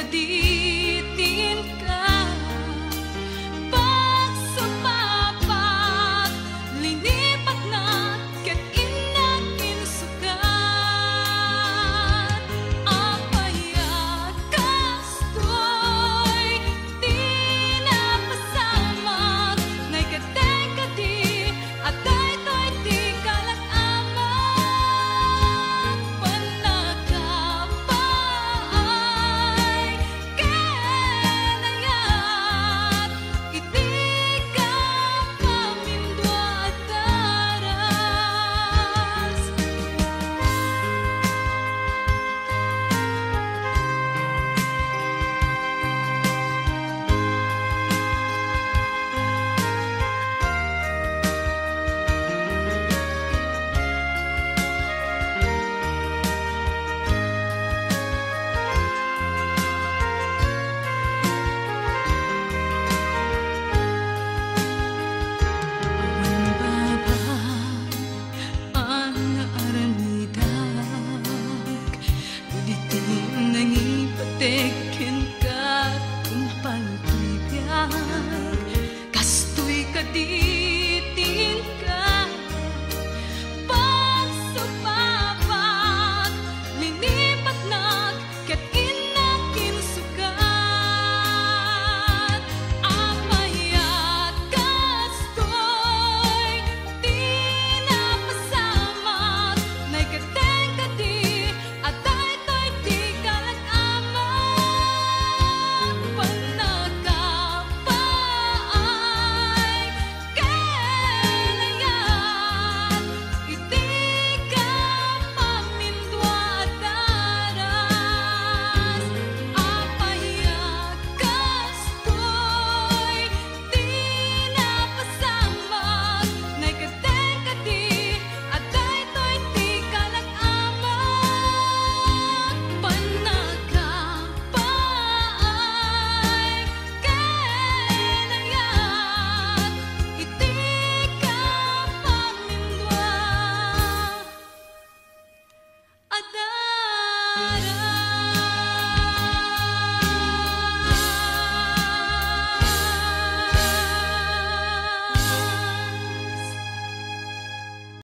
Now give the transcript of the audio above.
kaditin ka. Pagsupapat, linipat na ket inakin sukat. Apaya kastoy, di napasamak, nay kadi at daytoy di kalat amak. Panakapaay kenayat, iti ka pamindwa daras. Ang aranidag, ulitin nang ipatekin ka kung pagkibiyag. Kastoy ka di